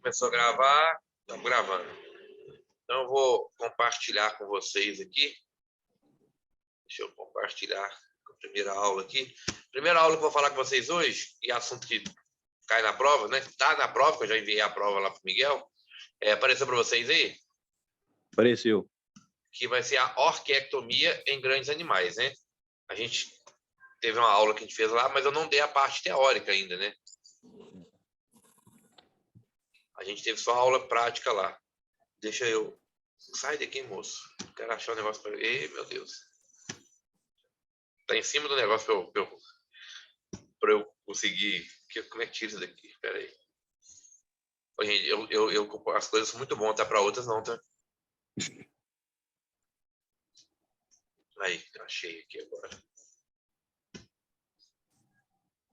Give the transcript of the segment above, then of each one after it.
Começou a gravar, estamos gravando. Então, eu vou compartilhar com vocês aqui. Deixa eu compartilhar a primeira aula aqui. Primeira aula que eu vou falar com vocês hoje, e assunto que cai na prova, né? Está na prova, que eu já enviei a prova lá para o Miguel. Apareceu para vocês aí? Apareceu. Que vai ser a orquiectomia em grandes animais, né? A gente teve uma aula que a gente fez lá, mas eu não dei a parte teórica ainda, né? A gente teve só aula prática lá. Deixa eu... Sai daqui, moço. Quero achar um negócio para... Ei, meu Deus. Tá em cima do negócio para eu conseguir... Como é que tira isso daqui? Espera aí. Ô, gente, as coisas são muito boas, tá? Para outras não, tá? Aí, achei aqui agora.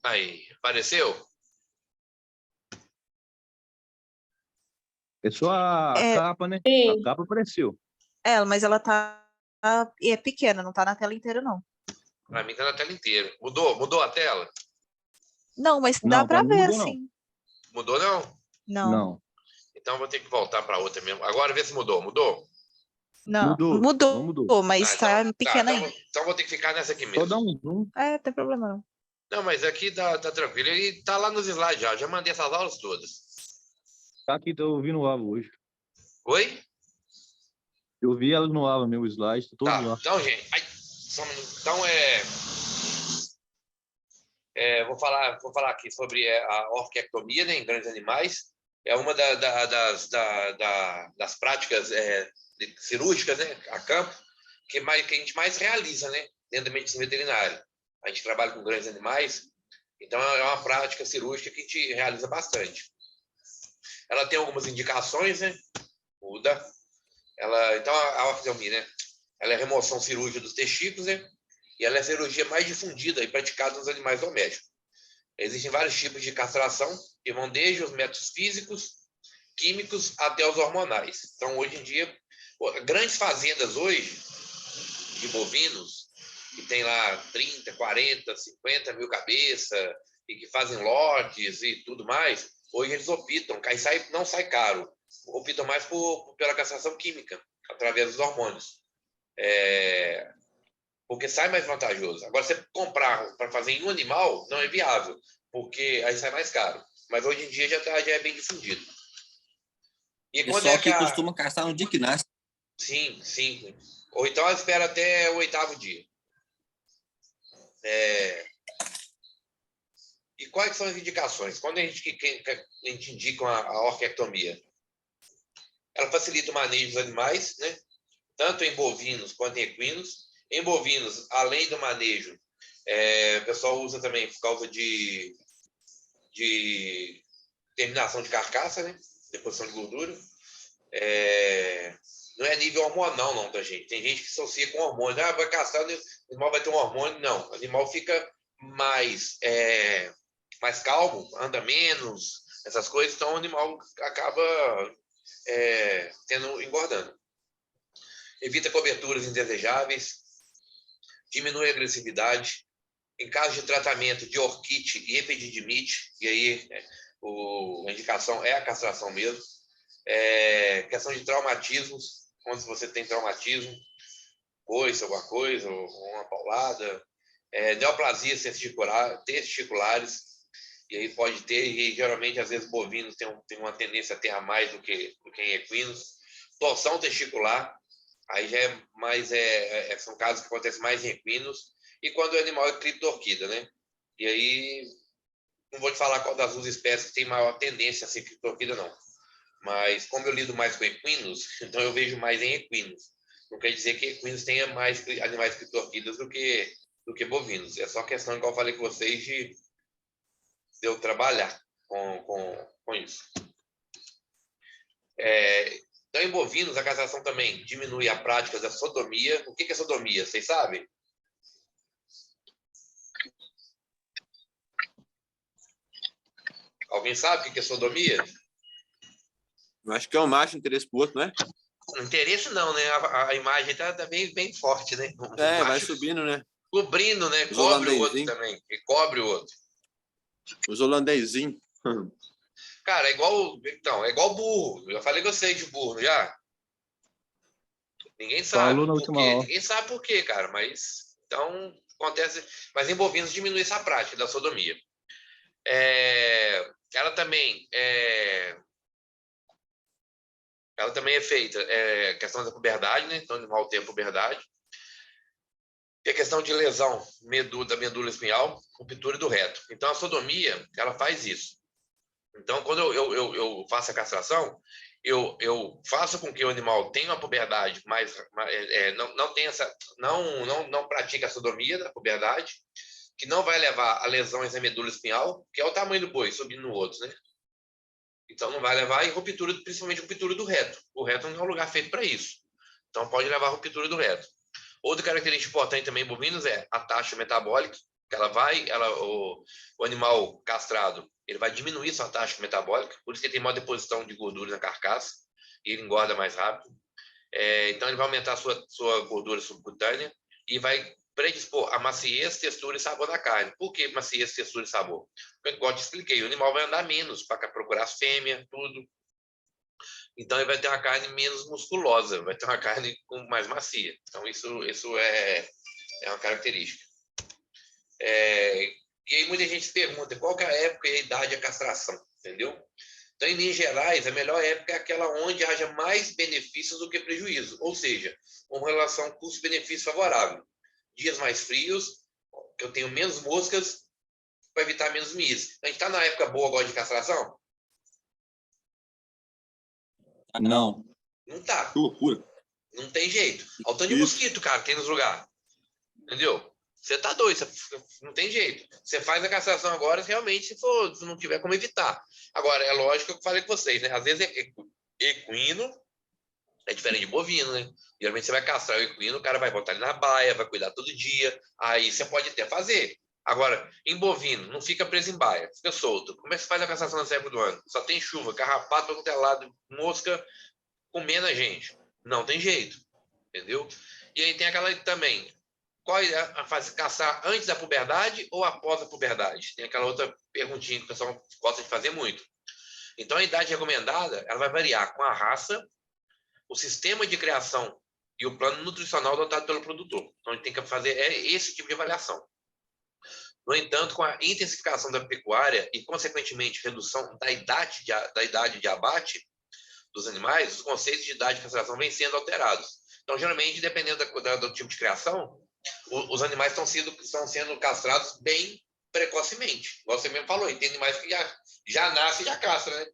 Aí, apareceu? É só a capa, né? Sim. A capa apareceu. Mas ela é pequena, não tá na tela inteira, não. Para mim tá na tela inteira. Mudou a tela? Não, mas dá Não, pra não ver, mudou, não. sim. Mudou, não? Não. Então eu vou ter que voltar para outra mesmo. Agora vê se mudou. Mudou? Não. Mudou. Mudou, Não mudou. mas tá pequena ainda. Então vou ter que ficar nessa aqui Só mesmo. dá um zoom. Não tem problema, não. Não, mas aqui tá tranquilo. E tá lá nos slides já. Já mandei essas aulas todas. Tá aqui, tô ouvindo o Ava hoje. Oi? Eu vi elas no Ava, meu slide, tô todo Tá. lá. Então, gente. Só um minuto. Então, vou falar aqui sobre a orquiectomia, né, em grandes animais. É uma das práticas cirúrgicas, né, a campo, que a gente mais realiza, né, dentro da medicina veterinária. A gente trabalha com grandes animais, então é uma prática cirúrgica que a gente realiza bastante. Ela tem algumas indicações, né? Então, a orquiectomia, né? Ela é a remoção cirúrgica dos testículos, né? E ela é a cirurgia mais difundida e praticada nos animais domésticos. Existem vários tipos de castração, que vão desde os métodos físicos, químicos, até os hormonais. Então, hoje em dia, grandes fazendas hoje, de bovinos, que tem lá 30, 40, 50 mil cabeças, e que fazem lotes e tudo mais, hoje eles optam, não sai caro, optam mais pela castração química, através dos hormônios. Porque sai mais vantajoso. Agora, você comprar para fazer em um animal, não é viável, porque aí sai mais caro. Mas hoje em dia já é bem difundido. E quando pessoal que costuma castrar no dia que nasce. Sim. Ou então ela espera até o 8º dia. E quais são as indicações? Quando a gente indica a orquiectomia, ela facilita o manejo dos animais, né? Tanto em bovinos quanto em equinos. Em bovinos, além do manejo, o pessoal usa também por causa de terminação de carcaça, né? Deposição de gordura. Não é nível hormonal, não, tá, gente? Tem gente que associa com hormônio. Vai castrar, o animal vai ter um hormônio. Não, o animal fica mais calmo, anda menos, essas coisas. Então, o animal acaba engordando. Evita coberturas indesejáveis. Diminui a agressividade. Em caso de tratamento de orquite e epididimite, e aí a indicação é a castração mesmo. Questão de traumatismos, quando você tem traumatismo, alguma coisa, ou uma paulada. Neoplasias testiculares, e aí pode ter, e geralmente, às vezes, bovinos tem uma tendência a ter a mais do que em equinos. Torção testicular, aí já é mais, são casos que acontecem mais em equinos, e quando o animal é criptorquida, né? E aí, não vou te falar qual das duas espécies que tem maior tendência a ser criptorquida, não. Mas, como eu lido mais com equinos, então eu vejo mais em equinos. Não quer dizer que equinos tenha mais animais criptorquidas do que bovinos. É só questão, igual eu falei com vocês, de eu trabalhar com isso. Então, em bovinos, a castração também diminui a prática da sodomia. O que é sodomia? Vocês sabem? Alguém sabe o que é sodomia? Eu acho que é um macho interesse pro outro, né? Interesse não, né? A imagem tá bem forte, né? Vai subindo, né? Cobrindo, né? Os Cobre o outro holandesinhos. também. E cobre o outro. Os holandesinhos. Cara, é igual. Então, é igual burro. Eu já falei que eu sei de burro, já. Ninguém sabe Falou na por última quê. hora. Ninguém sabe por quê, cara. Mas. Então, acontece. Mas em bovinos diminui essa prática da sodomia. Ela também é feita. Questão da puberdade, né? Então, o animal tem a puberdade. Tem a questão de lesão da medula espinhal, ruptura do reto. Então, a sodomia, ela faz isso. Então, quando eu faço a castração, eu faço com que o animal tenha uma puberdade, mas não tenha não pratique a sodomia da puberdade, que não vai levar a lesões da medula espinhal, que é o tamanho do boi, subindo no outro, né? Então, não vai levar em ruptura, principalmente ruptura do reto. O reto não é um lugar feito para isso. Então, pode levar a ruptura do reto. Outra característica importante também em bovinos é a taxa metabólica, que o animal castrado, ele vai diminuir sua taxa metabólica, por isso que ele tem maior deposição de gordura na carcaça, e ele engorda mais rápido. Então, ele vai aumentar a sua gordura subcutânea e vai predispor a maciez, textura e sabor da carne. Por que maciez, textura e sabor? Porque, igual eu te expliquei, o animal vai andar menos para procurar as fêmeas, tudo. Então, ele vai ter uma carne menos musculosa, vai ter uma carne mais macia. Então, isso é uma característica. E aí muita gente se pergunta qual que é a época e a idade da castração, entendeu? Então, em linhas gerais, a melhor época é aquela onde haja mais benefícios do que prejuízo, ou seja, uma relação custo-benefício favorável. Dias mais frios, que eu tenho menos moscas, para evitar menos mias. A gente está na época boa agora de castração? Não. Não tá. Que loucura. Não tem jeito. Olha o tanto de mosquito, cara, tem nos lugares. Entendeu? Você tá doido, não tem jeito. Você faz a castração agora, realmente, se não tiver como evitar. Agora, é lógico que eu falei com vocês, né? Às vezes, equino é diferente de bovino, né? Geralmente você vai castrar o equino, o cara vai botar ele na baia, vai cuidar todo dia. Aí você pode até fazer. Agora, em bovino, não fica preso em baia, fica solto. Como é que você faz a castração nessa época do ano? Só tem chuva, carrapato para qualquer lado, mosca comendo a gente. Não tem jeito, entendeu? E aí tem aquela também. Qual é a fase caçar antes da puberdade ou após a puberdade? Tem aquela outra perguntinha que o pessoal gosta de fazer muito. Então, a idade recomendada ela vai variar com a raça, o sistema de criação e o plano nutricional adotado pelo produtor. Então, a gente tem que fazer esse tipo de avaliação. No entanto, com a intensificação da pecuária e, consequentemente, redução da idade de abate dos animais, os conceitos de idade de castração vêm sendo alterados. Então, geralmente, dependendo do tipo de criação, os animais estão sendo castrados bem precocemente. Igual você mesmo falou, tem animais que já nasce e já castra, né?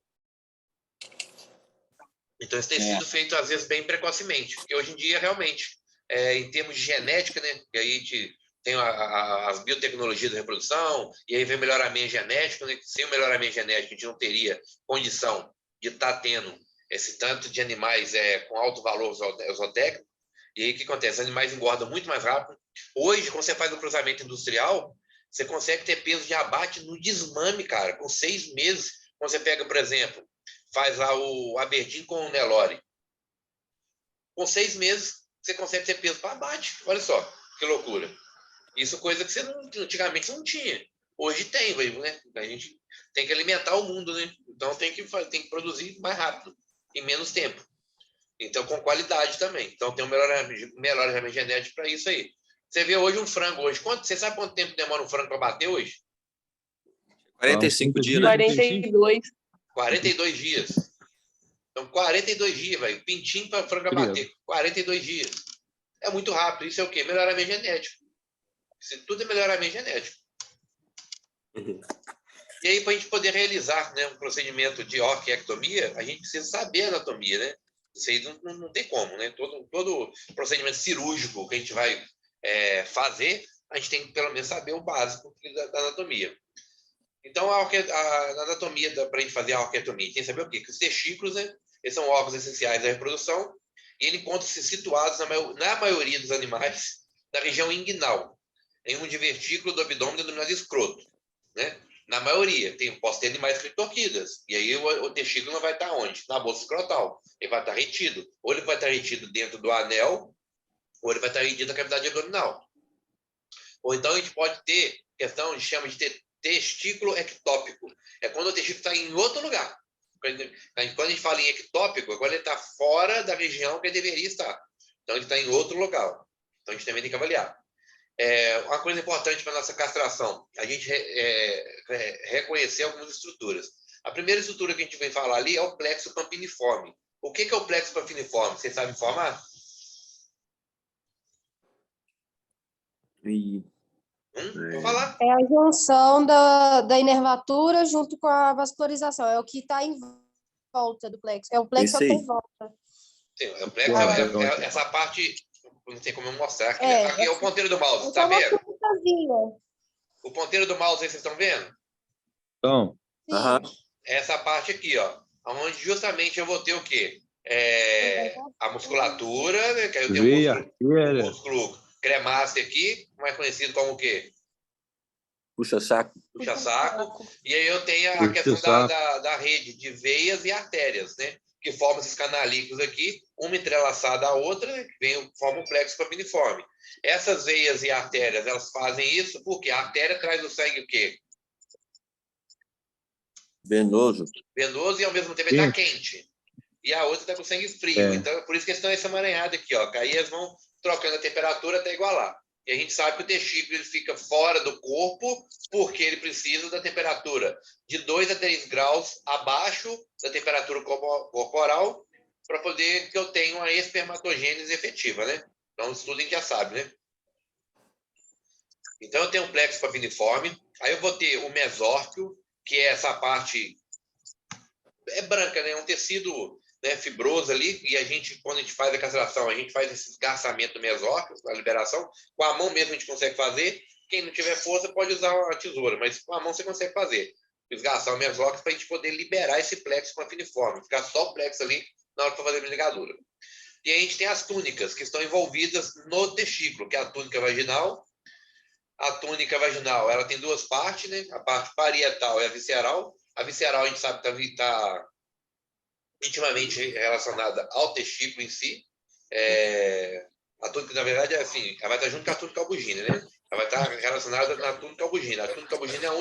Então, isso tem sido feito, às vezes, bem precocemente. Porque hoje em dia, realmente, em termos de genética, né? E aí a gente tem as biotecnologias da reprodução, e aí vem o melhoramento genético, né? Sem o melhoramento genético, a gente não teria condição de estar tendo esse tanto de animais com alto valor zootécnico. E aí o que acontece? Os animais engordam muito mais rápido. Hoje, quando você faz o cruzamento industrial, você consegue ter peso de abate no desmame, cara, com 6 meses. Quando você pega, por exemplo, faz lá o Aberdeen com o Nelore. Com 6 meses, você consegue ter peso para abate. Olha só, que loucura. Isso é coisa que antigamente você não tinha. Hoje tem, né? A gente tem que alimentar o mundo, né? Então tem que produzir mais rápido, em menos tempo. Então, com qualidade também. Então, tem um melhoramento genético para isso aí. Você vê hoje um frango hoje. Você sabe quanto tempo demora um frango para bater hoje? 45 dias, né? 42. 42 dias. Então, 42 dias, velho. Pintinho para frango bater. 42 dias. É muito rápido. Isso é o quê? Melhoramento genético. Isso tudo é melhoramento genético. E aí, para a gente poder realizar, né, um procedimento de orquiectomia, a gente precisa saber a anatomia, né? Isso aí não tem como, né? Todo procedimento cirúrgico que a gente vai fazer, a gente tem que pelo menos saber o básico da anatomia. Então, a anatomia para a gente fazer a orquiectomia, tem que saber o quê? Que os testículos, né, eles são órgãos essenciais da reprodução e eles encontram-se situados, na maioria dos animais, na região inguinal, em um divertículo do abdômen denominado escroto, né? Na maioria, posso ter animais criptorquidas, e aí o testículo não vai estar onde? Na bolsa escrotal. Ele vai estar retido. Ou ele vai estar retido dentro do anel, ou ele vai estar retido na cavidade abdominal. Ou então a gente pode ter questão, a gente chama de testículo ectópico. É quando o testículo está em outro lugar. Quando a gente fala em ectópico, agora ele está fora da região que ele deveria estar. Então, ele está em outro local. Então, a gente também tem que avaliar. Uma coisa importante para a nossa castração, a gente reconhecer algumas estruturas. A primeira estrutura que a gente vem falar ali é o plexo pampiniforme. O que é o plexo pampiniforme? Vocês sabem informar? Vou falar. É a junção da inervatura junto com a vascularização. É o que está em volta do plexo. É o plexo que está em volta. Sim, o plexo essa parte, não tem como eu mostrar. Aqui é o ponteiro do mouse, está vendo? O ponteiro do mouse aí, vocês estão vendo? Então, Essa parte aqui, ó, onde justamente eu vou ter o quê? A musculatura, né, que aí eu tenho o músculo cremáceo aqui, mais conhecido como o quê? Puxa-saco. Puxa-saco. E aí eu tenho a questão da rede de veias e artérias, né? Que formam esses canalículos aqui, uma entrelaçada à outra, né, que forma o plexo pampiniforme. Essas veias e artérias, elas fazem isso porque a artéria traz o sangue o quê? Venoso. Venoso e ao mesmo tempo ele está quente. E a outra está com sangue frio. Então, por isso que eles estão esse emaranhado aqui, ó. Aí eles vão trocando a temperatura até igualar. E a gente sabe que o testículo ele fica fora do corpo porque ele precisa da temperatura de 2 a 3 graus abaixo da temperatura corporal para poder que eu tenha uma espermatogênese efetiva, né? Então, isso tudo a gente já sabe, né? Então, eu tenho um plexo pampiniforme. Aí eu vou ter o mesórquio, que é essa parte branca, né? Um tecido, né, fibroso ali, e a gente, quando a gente faz a castração, a gente faz esse esgarçamento do mesórquio, a liberação, com a mão mesmo a gente consegue fazer, quem não tiver força pode usar uma tesoura, mas com a mão você consegue fazer, esgarçar o mesórquio para a gente poder liberar esse plexo pampiniforme, ficar só o plexo ali na hora para fazer a ligadura. E a gente tem as túnicas, que estão envolvidas no testículo, que é a túnica vaginal. A túnica vaginal, ela tem duas partes, né? A parte parietal e a visceral. A visceral a gente sabe que está intimamente relacionada ao testículo em si. A túnica, na verdade, é assim, ela vai estar junto com a túnica albugina, né? Ela vai estar relacionada na túnica albugina. A túnica albugina é a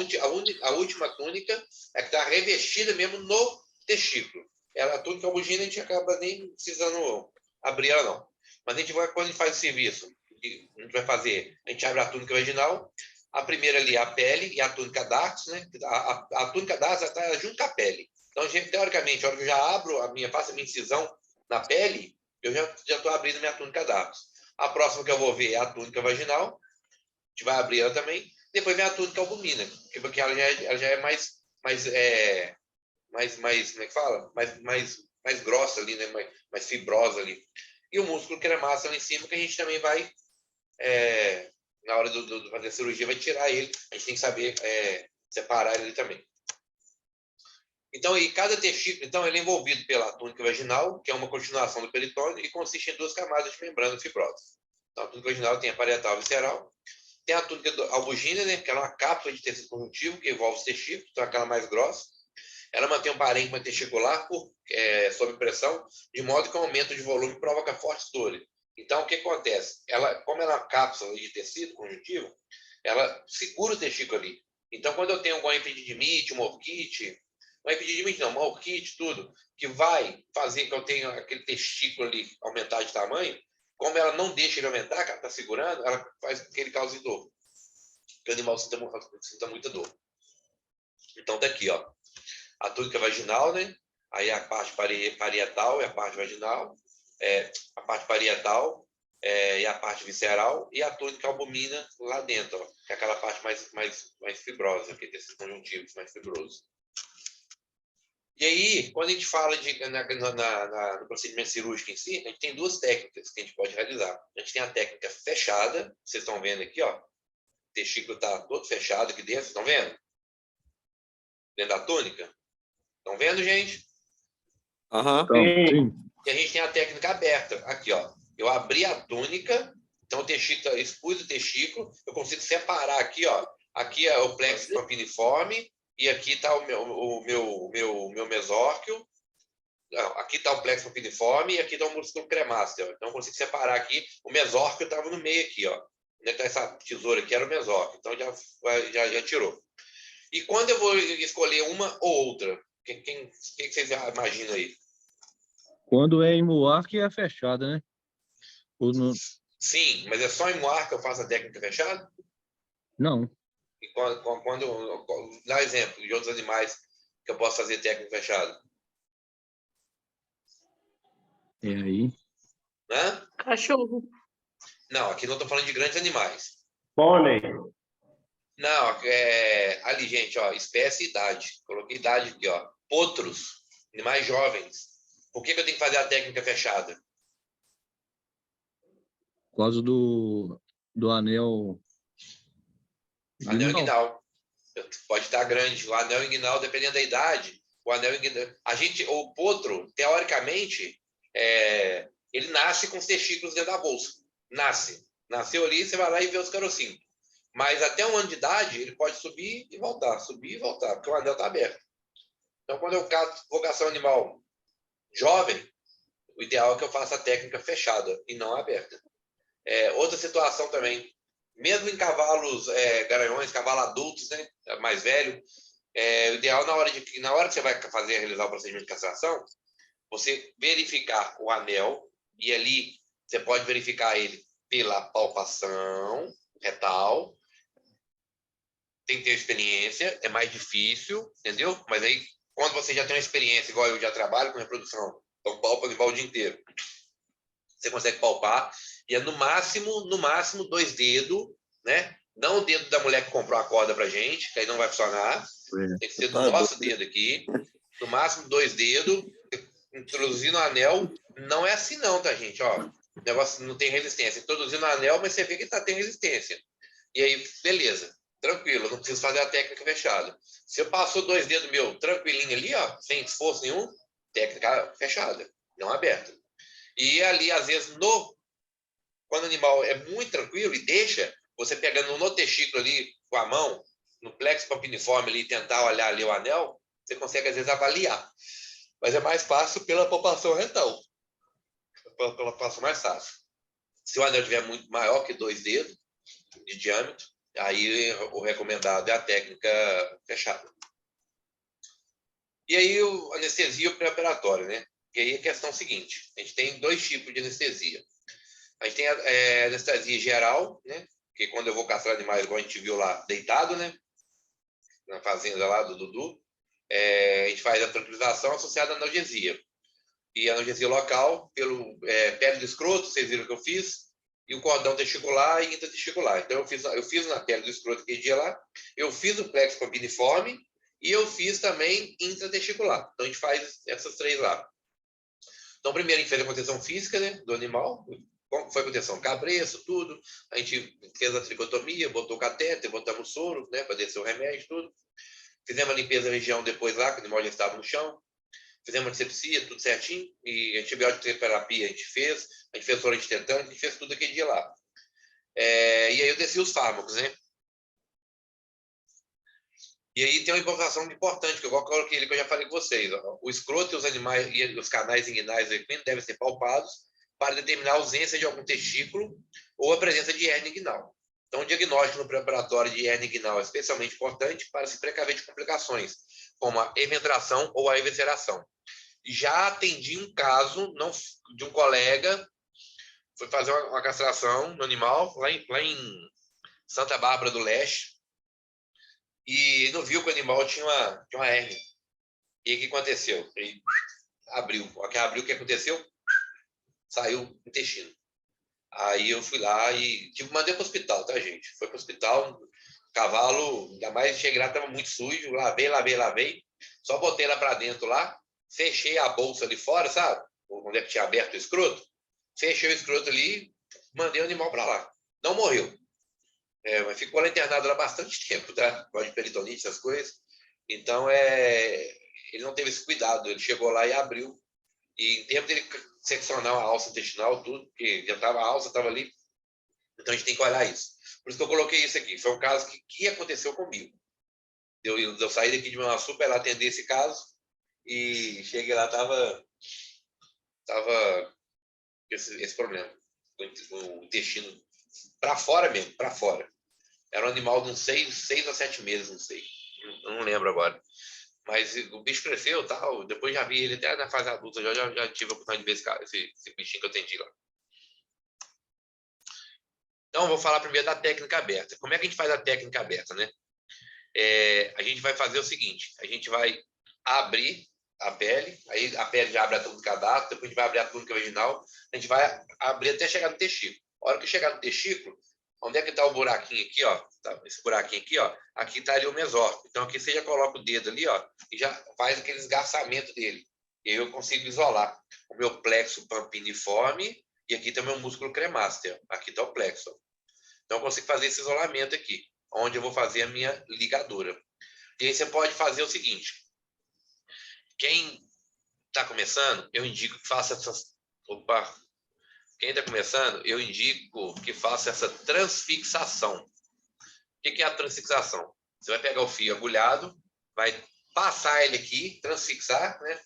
última túnica, é que está revestida mesmo no testículo. A túnica albugina a gente acaba nem precisando abrir ela, não. Mas a gente vai, quando a gente faz o serviço, a gente vai fazer, a gente abre a túnica vaginal, a primeira ali é a pele e a túnica dartos, né? A túnica dartos está junto com a pele. Então, teoricamente, a hora que eu já abro faço a minha incisão na pele, eu já estou abrindo minha túnica dartos. A próxima que eu vou ver é a túnica vaginal, a gente vai abrir ela também. Depois vem a túnica albumina, porque ela já é mais como é que fala? Mais grossa ali, né? Mais fibrosa ali. E o músculo cremaço lá em cima, que a gente também vai, na hora de fazer a cirurgia, vai tirar ele. A gente tem que saber separar ele também. Então, cada testículo, então, ele é envolvido pela túnica vaginal, que é uma continuação do peritônio, e consiste em 2 camadas de membrana fibrosa. Então, a túnica vaginal tem a parietal e visceral. Tem a túnica albugina, né, que é uma cápsula de tecido conjuntivo, que envolve os testículos, então aquela mais grossa. Ela mantém um parênquima testicular sob pressão, de modo que o aumento de volume provoca fortes dores. Então, o que acontece? Como ela é uma cápsula de tecido conjuntivo, ela segura o testículo ali. Então, quando eu tenho alguma epididimite, uma orquite, uma orquite, tudo, que vai fazer que eu tenha aquele testículo ali aumentar de tamanho, como ela não deixa ele aumentar, que ela está segurando, ela faz com que ele cause dor. Que o animal sinta muita dor. Então, daqui, ó, a túnica vaginal, né? Aí a parte parietal é a parte vaginal, a parte parietal e a parte visceral, e a túnica albumina lá dentro, ó, que é aquela parte mais fibrosa, que desses conjuntivos mais fibrosos. E aí, quando a gente fala no procedimento cirúrgico em si, a gente tem 2 técnicas que a gente pode realizar. A gente tem a técnica fechada, vocês estão vendo aqui, ó, o testículo está todo fechado aqui dentro, estão vendo? Dentro da túnica. Estão vendo, gente? Sim. E a gente tem a técnica aberta. Aqui, ó. Eu abri a túnica, então o testículo, expus o testículo, eu consigo separar aqui, ó. Aqui é o plexo pampiniforme e aqui está o meu mesórquio. Não, aqui está o plexo pampiniforme e aqui está o músculo cremáceo. Então eu consigo separar aqui. O mesórquio estava no meio aqui, ó. Onde está essa tesoura aqui era o mesórquio. Então já tirou. E quando eu vou escolher uma ou outra, Quem que vocês imaginam aí? Quando é em Muarca é fechada, né? Ou no... Sim, mas é só em Moar que eu faço a técnica fechada? Não. E dá exemplo de outros animais que eu posso fazer técnica fechada. É aí. Né? Cachorro. Não, aqui não estou falando de grandes animais. Pônei. Não, ali, gente, ó, espécie e idade. Coloquei idade aqui, ó. Potros, animais jovens. Por que eu tenho que fazer a técnica fechada? Por causa do anel. Anel Não. inguinal. Pode estar grande. O anel inguinal, dependendo da idade, o anel inguinal. O potro, teoricamente, ele nasce com os testículos dentro da bolsa. Nasce. Nasceu ali, você vai lá e vê os carocinhos. Mas até 1 ano de idade, ele pode subir e voltar, porque o anel está aberto. Então, quando eu vou caçar um animal jovem, o ideal é que eu faça a técnica fechada e não aberta. Outra situação também, mesmo em cavalos garanhões, cavalos adultos, né, mais velho, o ideal na hora que você vai realizar o procedimento de castração, você verificar o anel, e ali você pode verificar ele pela palpação retal. Tem que ter experiência, é mais difícil, entendeu? Mas aí, quando você já tem uma experiência, igual eu já trabalho com reprodução, então palpa o animal o dia inteiro. Você consegue palpar, e é no máximo 2 dedos, né? Não o dedo da mulher que comprou a corda pra gente, que aí não vai funcionar. Tem que ser do nosso dedo aqui. No máximo 2 dedos, introduzindo o anel. Não é assim não, tá, gente? Ó, o negócio não tem resistência. Introduzindo o anel, mas você vê que tem resistência. E aí, beleza. Tranquilo, não preciso fazer a técnica fechada. Se eu passou 2 dedos meu tranquilinho ali, ó, sem esforço nenhum, técnica fechada, não aberta. E ali, às vezes, quando o animal é muito tranquilo e deixa, você pegando no testículo ali com a mão, no plexo pampiniforme ali, tentar olhar ali o anel, você consegue, às vezes, avaliar. Mas é mais fácil pela palpação retal. Pela palpação mais fácil. Se o anel tiver muito maior que 2 dedos de diâmetro, aí o recomendado é a técnica fechada. E aí a anestesia pré-operatória, né? E aí a questão é a seguinte, a gente tem 2 tipos de anestesia. A gente tem a anestesia geral, né? Que quando eu vou castrar animais, igual a gente viu lá, deitado, né? Na fazenda lá do Dudu, a gente faz a tranquilização associada à analgesia. E a analgesia local, pelo pele do escroto, vocês viram que eu fiz, e o cordão testicular e intratesticular. Então, eu fiz na pele do escroto aquele dia lá, eu fiz o plexo pampiniforme e eu fiz também intratesticular. Então, a gente faz essas 3 lá. Então, primeiro a gente fez a contenção física, né, do animal, como foi a contenção? Cabreço, tudo. A gente fez a tricotomia, botou o catéter, botamos soro, né, para descer o remédio, tudo. Fizemos a limpeza da região depois lá, que o animal já estava no chão. Fizemos antisepsia, tudo certinho, e antibiótico terapia a gente fez soro antitetânico, a gente fez tudo aquele dia lá. E aí eu desci os fármacos, né? E aí tem uma informação importante, que eu coloquei ali, que eu já falei com vocês. Ó. O escroto e os animais e os canais inguinais do equino devem ser palpados para determinar a ausência de algum testículo ou a presença de hernia inguinal. Então, o diagnóstico no preparatório de hernia inguinal é especialmente importante para se precaver de complicações, como a eventração ou a evisceração. Já atendi um caso de um colega, foi fazer uma castração no animal, lá em Santa Bárbara do Leste, e não viu que o animal tinha uma hérnia. E o que aconteceu? Ele abriu. O que aconteceu? Saiu o intestino. Aí eu fui lá e mandei para o hospital, tá, gente? Foi para o hospital, o cavalo, ainda mais cheguei lá, estava muito sujo, lavei. Só botei lá para dentro lá, fechei a bolsa ali fora, sabe? Onde é que tinha aberto o escroto. Fechei o escroto ali, mandei o animal para lá. Não morreu. Mas ficou lá internado lá bastante tempo, tá? Pode de peritonite, essas coisas. Então, ele não teve esse cuidado. Ele chegou lá e abriu. E em tempo dele seccionar a alça intestinal, tudo, porque já estava a alça, estava ali. Então, a gente tem que olhar isso. Por isso que eu coloquei isso aqui. Foi um caso que aconteceu comigo. Eu saí daqui de Manhuaçu para atender esse caso. E cheguei lá, tava esse problema. O intestino para fora mesmo, para fora. Era um animal de uns 6 a 7 meses, não sei. Não lembro agora. Mas o bicho cresceu e tal. Depois já vi ele até na fase adulta. Já tive a oportunidade de ver esse bichinho que eu atendi lá. Então, vou falar primeiro da técnica aberta. Como é que a gente faz a técnica aberta, né? A gente vai fazer o seguinte. A gente vai abrir a pele. Aí a pele já abre a túnica cadastro. Depois a gente vai abrir a túnica vaginal. A gente vai abrir até chegar no testículo. A hora que chegar no testículo, onde é que está o buraquinho aqui, ó? Tá, esse buraquinho aqui, ó. Aqui está ali o mesófilo. Então, aqui você já coloca o dedo ali, ó, e já faz aquele esgarçamento dele. E aí eu consigo isolar o meu plexo pampiniforme e aqui está o meu músculo cremaster. Aqui está o plexo. Então, eu consigo fazer esse isolamento aqui, onde eu vou fazer a minha ligadura. E aí você pode fazer o seguinte. Quem está começando, eu indico que faça essas... Opa! Quem está começando, eu indico que faça essa transfixação. O que é a transfixação? Você vai pegar o fio agulhado, vai passar ele aqui, transfixar, né?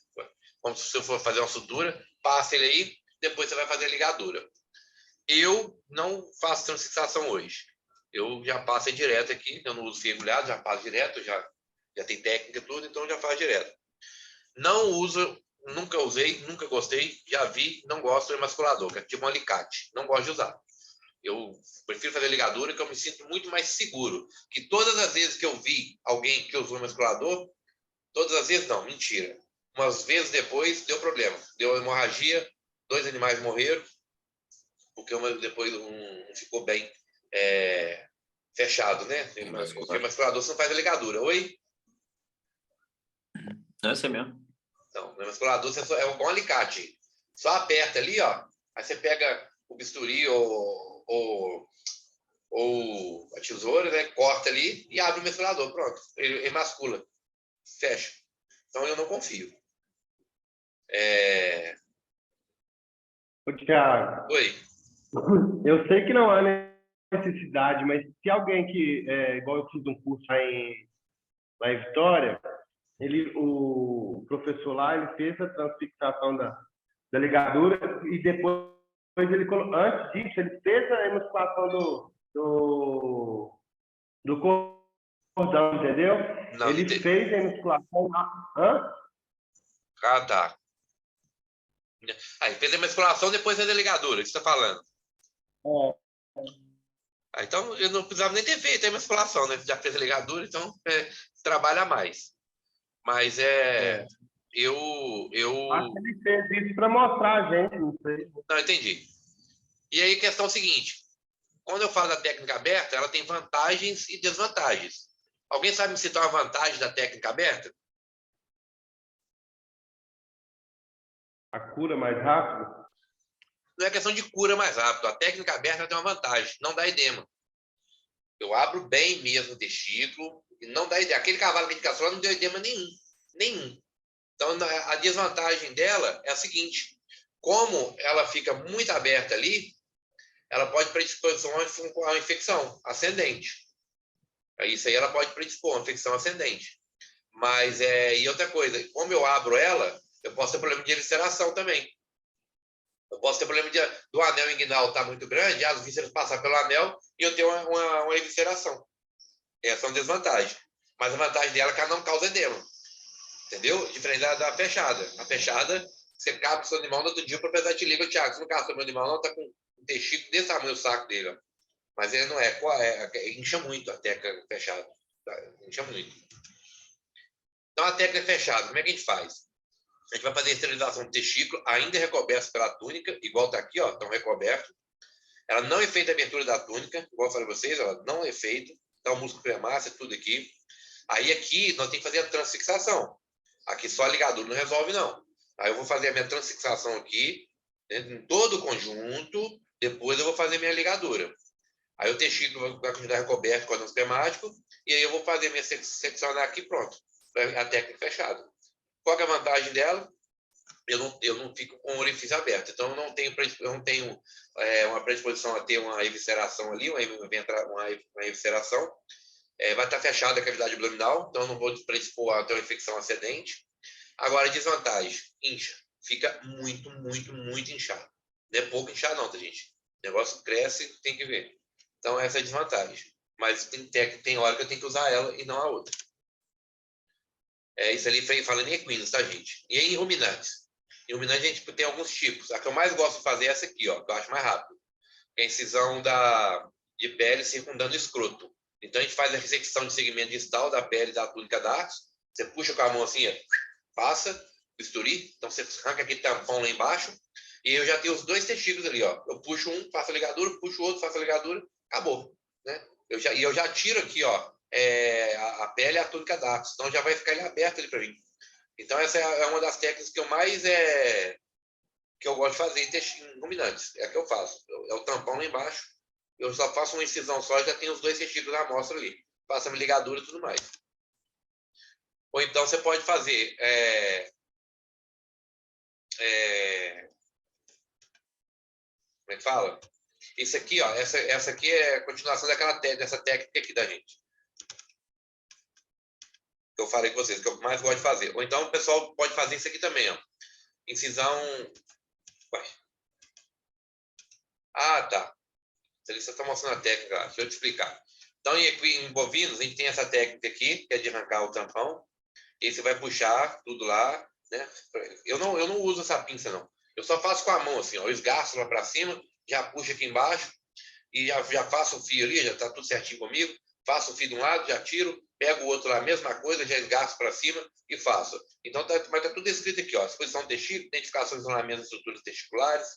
Como se você for fazer uma sutura, passa ele aí, depois você vai fazer a ligadura. Eu não faço transfixação hoje. Eu já passo direto aqui, eu não uso fio agulhado, já passo direto, já tem técnica e tudo, então já faço direto. Não uso, nunca usei, nunca gostei, já vi, não gosto do emasculador, que é tipo um alicate. Não gosto de usar. Eu prefiro fazer ligadura, que eu me sinto muito mais seguro. Que todas as vezes que eu vi alguém que usou emasculador, todas as vezes não, mentira. Umas vezes depois deu problema. Deu hemorragia, 2 animais morreram, porque depois um ficou bem fechado, né? O emasculador você não faz a ligadura. Oi? É assim mesmo. Então, no emasculador é um bom alicate. Só aperta ali, ó. Aí você pega o bisturi ou a tesoura, né? Corta ali e abre o emasculador. Pronto. Ele emascula. Fecha. Então, eu não confio. Ô, Thiago, Oi. eu sei que não há necessidade, mas se alguém que, igual eu fiz um curso lá em Vitória, o professor lá, ele fez a transfixação da ligadura e depois antes disso, ele fez a emasculação do cordão, entendeu? Não, Ele fez a emasculação lá. Hã? Ah, tá. Aí fez a emasculação, depois fez a ligadura. O que você está falando? Então, eu não precisava nem ter feito a emasculação, né? Já fez a ligadura, então trabalha mais. Mas eu... Acho que ele fez isso para mostrar a gente, não sei. Não, entendi. E aí a questão é o seguinte. Quando eu falo da técnica aberta, ela tem vantagens e desvantagens. Alguém sabe me citar uma vantagem da técnica aberta? A cura mais rápido? Não é questão de cura mais rápido. A técnica aberta tem uma vantagem, não dá edema. Eu abro bem mesmo o testículo e não dá edema. Aquele cavalo que a gente caçou não deu edema nenhum. Então, a desvantagem dela é a seguinte. Como ela fica muito aberta ali, ela pode predispor a uma infecção ascendente. Isso aí ela pode predispor a uma infecção ascendente. Mas, e outra coisa, como eu abro ela, eu posso ter problema de evisceração também. Eu posso ter problema do anel inguinal estar muito grande, as vísceras passar pelo anel e eu ter uma evisceração. Essa é uma desvantagem. Mas a vantagem dela é que ela não causa edema. Entendeu? Diferente da fechada. A fechada, você cabe o seu animal no outro dia, o proprietário te liga, Thiago, você não caçou meu animal, não, tá com um testículo desse tamanho o saco dele. Ó. Mas ele não incha muito a teca fechada. Tá? Incha muito. Então, a teca fechada, como é que a gente faz? A gente vai fazer a esterilização do testículo, ainda recoberto pela túnica, igual está aqui, ó, estão recoberto. Ela não é feita a abertura da túnica, igual eu falei para vocês, ela não é feita. Tá o músculo cremaster, tudo aqui. Aí aqui nós temos que fazer a transfixação. Aqui só a ligadura não resolve, não. Aí eu vou fazer a minha transfixação aqui, né, em todo o conjunto, depois eu vou fazer minha ligadura. Aí o testículo vai continuar recoberto com cordão espermático, e aí eu vou fazer minha seccionar aqui, pronto. A técnica fechada. Qual que é a vantagem dela? Eu não fico com o orifício aberto. Então, eu não tenho uma predisposição a ter uma evisceração ali, uma evisceração. Vai estar fechada a cavidade abdominal, então eu não vou predispor a ter uma infecção ascendente. Agora, desvantagem, incha. Fica muito, muito, muito inchado. Não é pouco inchado não, tá, gente? O negócio cresce, tem que ver. Então, essa é a desvantagem. Mas tem hora que eu tenho que usar ela e não a outra. Isso ali foi falando em equinos, tá, gente? E aí, em ruminantes? Em ruminantes, a gente tem alguns tipos. A que eu mais gosto de fazer é essa aqui, ó, que eu acho mais rápido. Que é a incisão de pele circundando o escroto. Então, a gente faz a ressecção de segmento distal da pele da túnica da arte. Você puxa com a mão assim, ó, passa, bisturi. Então, você arranca aquele tampão lá embaixo. E eu já tenho os 2 testículos ali, ó. Eu puxo um, faço a ligadura, puxo o outro, faço a ligadura, acabou, né? Eu já tiro aqui, ó, a pele e a túnica da arte. Então, já vai ficar ele aberto ali para mim. Então, essa é uma das técnicas que eu mais que eu gosto de fazer em ruminantes. É a que eu faço. É o tampão lá embaixo. Eu só faço uma incisão só e já tenho os 2 testículos na amostra ali. Faço a ligadura e tudo mais. Ou então você pode fazer como é que fala? Isso aqui, ó, essa aqui é a continuação dessa técnica aqui da gente. Que eu falei com vocês, que eu mais gosto de fazer. Ou então o pessoal pode fazer isso aqui também, ó. Incisão. Ué. Ah, tá. Você está mostrando a técnica lá. Deixa eu te explicar. Então, em bovinos, a gente tem essa técnica aqui, que é de arrancar o tampão. E você vai puxar tudo lá, né? Eu não uso essa pinça, não. Eu só faço com a mão, assim, ó. Eu esgarço lá para cima, já puxo aqui embaixo e já faço o fio ali, já está tudo certinho comigo. Faço o fio de um lado, já tiro, pego o outro lá, mesma coisa, já esgarço para cima e faço. Então, mas tá tudo escrito aqui, ó. Exposição do testículo, identificação de isolamento das estruturas testiculares,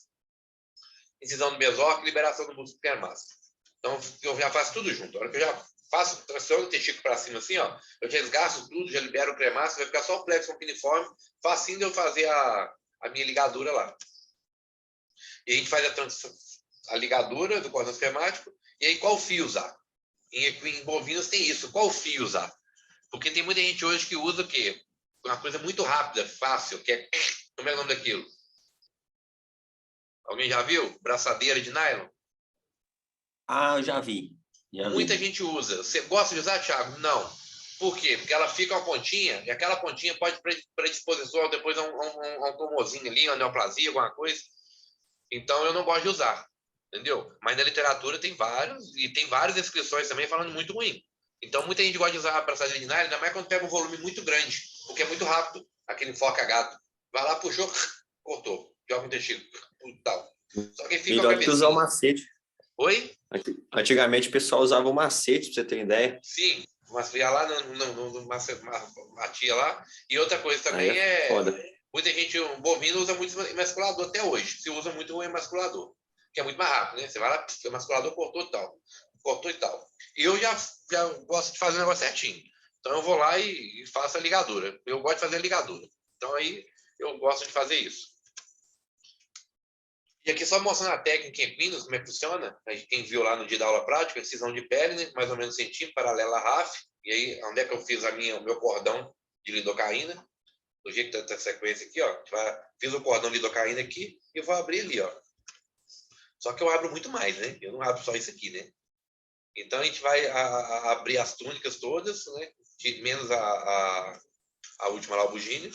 incisão do mesóquio, liberação do músculo cremasto. Então, eu já faço tudo junto. A hora que eu já faço, traciono o testículo para cima assim, ó, eu já esgaço tudo, já libero o cremasto, vai ficar só o plexo piniforme, facinho de eu fazer a minha ligadura lá. E a gente faz a ligadura do cordão esquemático, e aí qual fio usar? Em bovinos tem isso, qual fio usar? Porque tem muita gente hoje que usa o quê? Uma coisa muito rápida, fácil, que é... Como é o nome daquilo? Alguém já viu? Braçadeira de nylon? Ah, eu já vi. Muita gente usa. Você gosta de usar, Thiago? Não. Por quê? Porque ela fica uma pontinha, e aquela pontinha pode predisposição depois a um tumorzinho ali, uma neoplasia, alguma coisa. Então, eu não gosto de usar. Entendeu? Mas na literatura tem vários, e tem várias descrições também falando muito ruim. Então, muita gente gosta de usar a braçadeira de nylon, ainda mais quando pega um volume muito grande, porque é muito rápido, aquele enfoca gato. Vai lá, puxou, cortou. Joga um testículo, tal. Só que fica Melhor do que usar o macete. Oi? Antigamente o pessoal usava o macete, pra você ter ideia. Sim, mas ia lá no batia lá. E outra coisa também foda. muita gente, um bovino usa muito emasculador até hoje. Se usa muito o emasculador, que é muito mais rápido, né? Você vai lá, o emasculador cortou e tal. E eu já gosto de fazer o negócio certinho. Então eu vou lá e faço a ligadura. Eu gosto de fazer a ligadura. Então aí eu gosto de fazer isso. E aqui só mostrando a técnica em equinos, como é que funciona. A gente quem viu lá no dia da aula prática, incisão de pele, né? Mais ou menos um centímetro, paralela à RAF. E aí, onde é que eu fiz o meu cordão de lidocaína? Do jeito que está a sequência aqui, ó. Fiz o cordão de lidocaína aqui e vou abrir ali, ó. Só que eu abro muito mais, né? Eu não abro só isso aqui, né? Então, a gente vai abrir as túnicas todas, né? Menos a última lá, o bugine.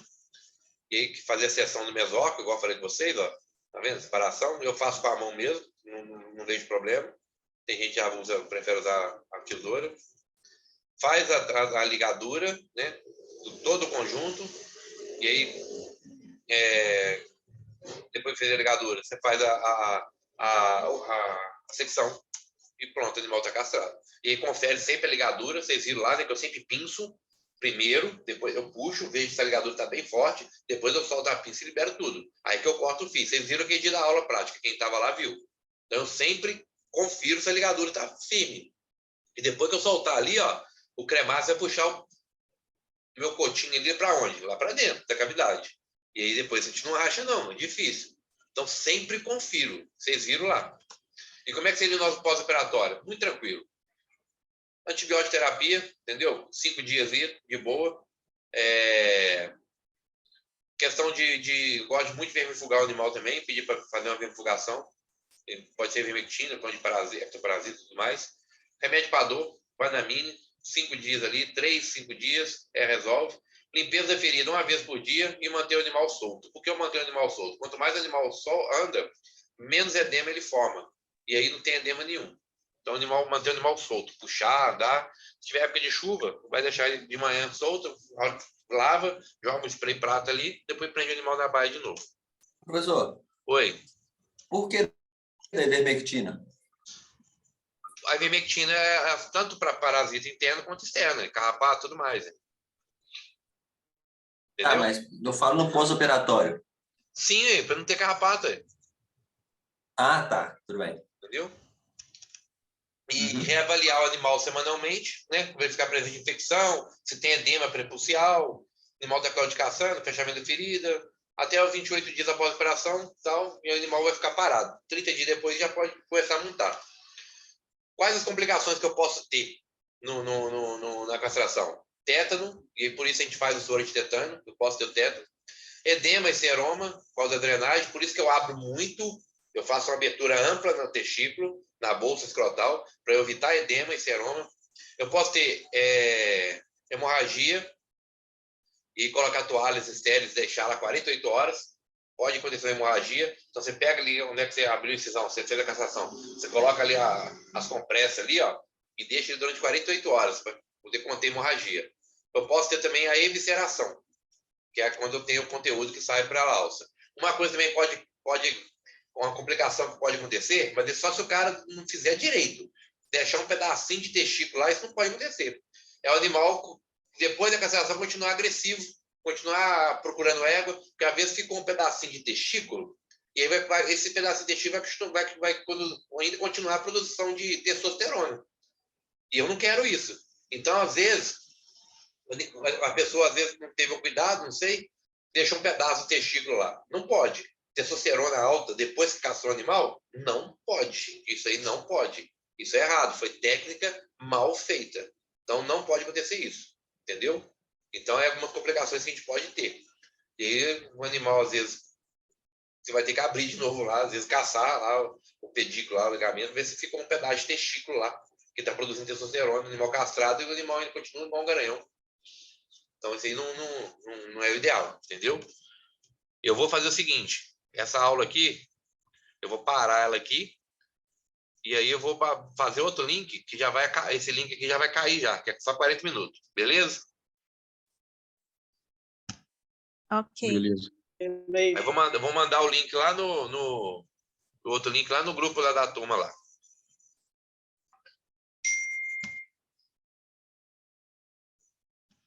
E aí, fazer a seção do mesóquio, igual eu falei com vocês, ó. Tá vendo? Separação. Eu faço com a mão mesmo, não vejo problema. Tem gente que já prefere usar a tesoura. Faz a ligadura, né? Todo o conjunto. E aí, depois de fazer a ligadura, você faz a secção e pronto, o animal está castrado. E aí confere sempre a ligadura. Vocês viram lá, né, que eu sempre pinço primeiro, depois eu puxo, vejo se a ligadura está bem forte, depois eu solto a pinça e libero tudo. Aí que eu corto o fio. Vocês viram aquele dia da aula prática, quem estava lá viu. Então eu sempre confiro se a ligadura está firme. E depois que eu soltar ali, ó, o cremaço vai puxar o meu cotinho ali para onde? Lá para dentro da cavidade. E aí depois a gente não racha não, é difícil. Então sempre confiro. Vocês viram lá. E como é que seria o nosso pós-operatório? Muito tranquilo. Antibiótico terapia, entendeu? 5 dias aí, de boa. Questão gosto muito de vermifugar o animal também, pedir para fazer uma vermifugação. Pode ser vermectina, pão de ectoparasita e tudo mais. Remédio para dor, Vanamine, 5 dias ali, 3, 5 dias, resolve. Limpeza da ferida uma vez por dia e manter o animal solto. Por que eu mantenho o animal solto? Quanto mais o animal anda, menos edema ele forma. E aí não tem edema nenhum. Então, manter o animal solto, puxar, andar. Se tiver época de chuva, vai deixar ele de manhã solto, lava, joga um spray prata ali, depois prende o animal na baia de novo. Professor, Oi. por que da ivermectina? A ivermectina é tanto para parasita interno quanto externo, carrapato e tudo mais. Entendeu? Ah, mas eu falo no pós-operatório. Sim, para não ter carrapato. Ah, tá. Tudo bem. Entendeu? E reavaliar o animal semanalmente, né? Verificar a presença de infecção, se tem edema prepulcial, animal está claudicação, fechamento da ferida, até os 28 dias após a operação, tal, e o animal vai ficar parado. 30 dias depois já pode começar a montar. Quais as complicações que eu posso ter na castração? Tétano, e por isso a gente faz o soro de tetano, eu posso ter o tétano. Edema e seroma, por causa da drenagem, por isso que eu abro muito, eu faço uma abertura ampla no testículo, na bolsa escrotal, para evitar edema e seroma. Eu posso ter hemorragia e colocar toalhas estéreis, deixar lá 48 horas. Pode acontecer uma hemorragia. Então, você pega ali, onde é que você abriu a incisão, você fez a castração, você coloca ali as compressas ali, ó, e deixa ele durante 48 horas para poder conter hemorragia. Eu posso ter também a evisceração, que é quando eu tenho o conteúdo que sai para a alça. Uma coisa também uma complicação que pode acontecer, mas é só se o cara não fizer direito. Deixar um pedacinho de testículo lá, isso não pode acontecer. É o animal, depois da castração, continuar agressivo, continuar procurando égua, porque às vezes fica um pedacinho de testículo, e aí esse pedacinho de testículo vai ainda continuar a produção de testosterona. E eu não quero isso. Então, às vezes, a pessoa às vezes não teve o cuidado, não sei, deixa um pedaço do testículo lá. Não pode. Testosterona alta depois que castrou o animal? Não pode. Isso aí não pode. Isso é errado. Foi técnica mal feita. Então, não pode acontecer isso. Entendeu? Então, é algumas complicações que a gente pode ter. E aí, o animal, às vezes, você vai ter que abrir de novo lá, às vezes caçar lá o pedículo, lá, o ligamento, ver se fica um pedaço de testículo lá, que está produzindo testosterona, o animal castrado, e o animal ainda continua igual um garanhão. Então, isso aí não é o ideal, entendeu? Eu vou fazer o seguinte, essa aula aqui, eu vou parar ela aqui, e aí eu vou fazer outro link, que já vai, esse link aqui já vai cair já, que é só 40 minutos, beleza? Ok. Beleza. Aí vou mandar o link lá no outro link lá no grupo lá da turma lá.